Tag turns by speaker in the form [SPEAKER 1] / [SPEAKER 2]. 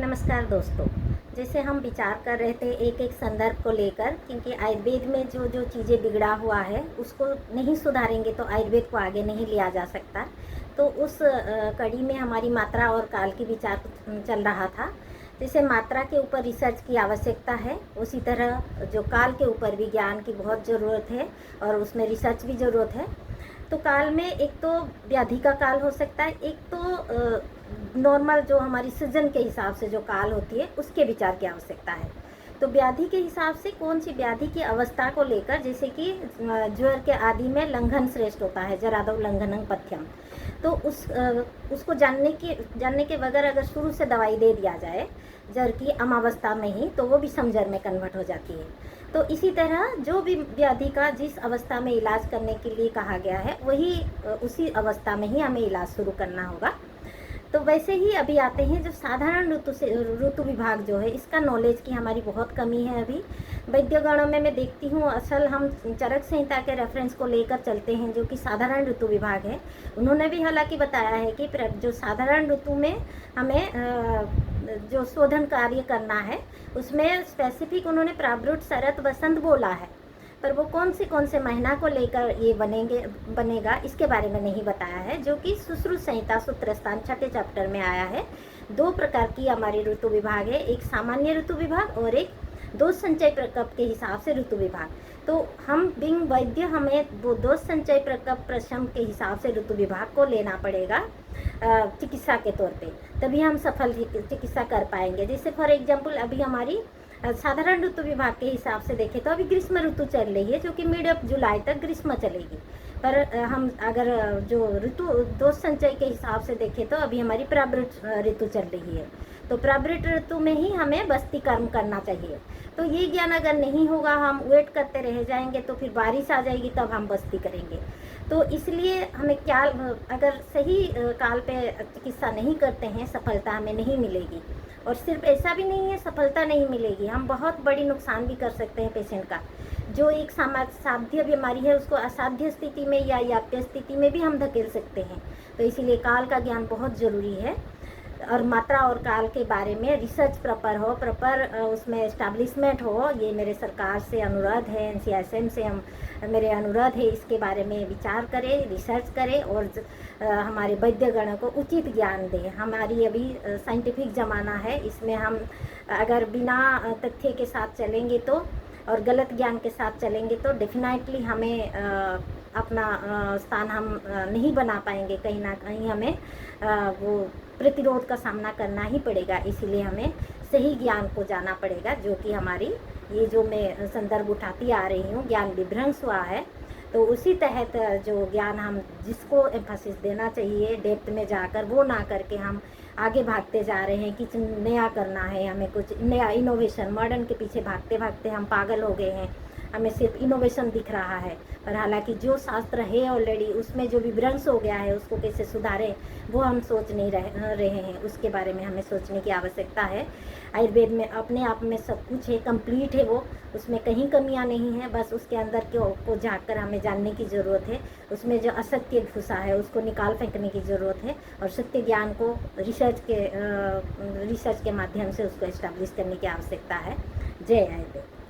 [SPEAKER 1] नमस्कार दोस्तों। जैसे हम विचार कर रहे थे एक एक संदर्भ को लेकर, क्योंकि आयुर्वेद में जो जो चीज़ें बिगड़ा हुआ है उसको नहीं सुधारेंगे तो आयुर्वेद को आगे नहीं लिया जा सकता। तो उस कड़ी में हमारी मात्रा और काल की विचार चल रहा था। जैसे मात्रा के ऊपर रिसर्च की आवश्यकता है, उसी तरह जो काल के ऊपर भी ज्ञान की बहुत ज़रूरत है और उसमें रिसर्च भी ज़रूरत है। तो काल में एक तो व्याधि का काल हो सकता है, एक तो नॉर्मल जो हमारी सीजन के हिसाब से जो काल होती है उसके विचार की आवश्यकता है। तो व्याधि के हिसाब से कौन सी व्याधि की अवस्था को लेकर, जैसे कि ज्वर के आदि में लंघन श्रेष्ठ होता है, जरादव लंघनं पथ्यम। तो उसको जानने के बगैर अगर शुरू से दवाई दे दिया जाए जर की अमावस्था में ही, तो वो भी समजर में कन्वर्ट हो जाती है। तो इसी तरह जो भी व्याधि का जिस अवस्था में इलाज करने के लिए कहा गया है वही उसी अवस्था में ही हमें इलाज शुरू करना होगा। तो वैसे ही अभी आते हैं जो साधारण ऋतु विभाग जो है, इसका नॉलेज की हमारी बहुत कमी है अभी वैद्य गणों में। मैं देखती हूँ असल हम चरक संहिता के रेफरेंस को लेकर चलते हैं जो कि साधारण ऋतु विभाग है। उन्होंने भी हालांकि बताया है कि जो साधारण ऋतु में हमें जो शोधन कार्य करना है उसमें स्पेसिफिक उन्होंने प्रावृत शरत वसंत बोला है, पर वो कौन से महीना को लेकर ये बनेगा इसके बारे में नहीं बताया है, जो कि सुश्रुत संहिता सूत्र स्थान 6 चैप्टर में आया है। दो प्रकार की हमारी ऋतु विभाग है, एक सामान्य ऋतु विभाग और एक दोष संचय प्रकप के हिसाब से ऋतु विभाग। तो हम बिंग वैद्य हमें वो दोष संचय प्रकप प्रशम के हिसाब से ऋतु विभाग को लेना पड़ेगा चिकित्सा के तौर पे, तभी हम सफल चिकित्सा कर पाएंगे। जैसे फॉर एग्जाम्पल अभी हमारी साधारण ऋतु विभाग के हिसाब से देखें तो अभी ग्रीष्म ऋतु चल रही है, जो कि मिड ऑफ जुलाई तक ग्रीष्म चलेगी। पर हम अगर जो ऋतु दोष संचय के हिसाब से देखें तो अभी हमारी प्रावृत ऋतु चल रही है। तो प्रावृत ऋतु में ही हमें बस्ती कर्म करना चाहिए। तो ये ज्ञान अगर नहीं होगा, हम वेट करते रह जाएंगे, तो फिर बारिश आ जाएगी तब हम बस्ती करेंगे। तो इसलिए हमें क्या, अगर सही काल पे चिकित्सा नहीं करते हैं सफलता हमें नहीं मिलेगी। और सिर्फ ऐसा भी नहीं है सफलता नहीं मिलेगी, हम बहुत बड़ी नुकसान भी कर सकते हैं पेशेंट का। जो एक साध्य बीमारी है उसको असाध्य स्थिति में या याप्य स्थिति में भी हम धकेल सकते हैं। तो इसीलिए काल का ज्ञान बहुत ज़रूरी है। और मात्रा और काल के बारे में रिसर्च प्रॉपर उसमें एस्टैब्लिशमेंट हो, ये मेरे सरकार से अनुरोध है, NCSM से मेरे अनुरोध है, इसके बारे में विचार करें, रिसर्च करें और हमारे वैद्यगणों को उचित ज्ञान दें। हमारी अभी साइंटिफिक ज़माना है, इसमें हम अगर बिना तथ्य के साथ चलेंगे तो और गलत ज्ञान के साथ चलेंगे तो डेफिनेटली हमें अपना स्थान हम नहीं बना पाएंगे। कहीं ना कहीं हमें वो प्रतिरोध का सामना करना ही पड़ेगा। इसीलिए हमें सही ज्ञान को जाना पड़ेगा, जो कि हमारी ये जो मैं संदर्भ उठाती आ रही हूँ, ज्ञान विभ्रंश हुआ है। तो उसी तहत जो ज्ञान हम जिसको एम्फेसिस देना चाहिए डेप्थ में जाकर, वो ना करके हम आगे भागते जा रहे हैं। कुछ नया करना है, हमें कुछ नया इनोवेशन मॉडर्न के पीछे भागते भागते हम पागल हो गए हैं। हमें सिर्फ इनोवेशन दिख रहा है, पर हालांकि जो शास्त्र है ऑलरेडी उसमें जो विभ्रंश हो गया है उसको कैसे सुधारें वो हम सोच नहीं रहे हैं। उसके बारे में हमें सोचने की आवश्यकता है। आयुर्वेद में अपने आप में सब कुछ है, कंप्लीट है वो, उसमें कहीं कमियां नहीं है। बस उसके अंदर को झाँक हमें जानने की ज़रूरत है। उसमें जो असत्य घुसा है उसको निकाल फेंकने की ज़रूरत है और सत्य ज्ञान को रिसर्च के माध्यम से उसको एस्टैब्लिश करने की आवश्यकता है। जय आयुर्वेद।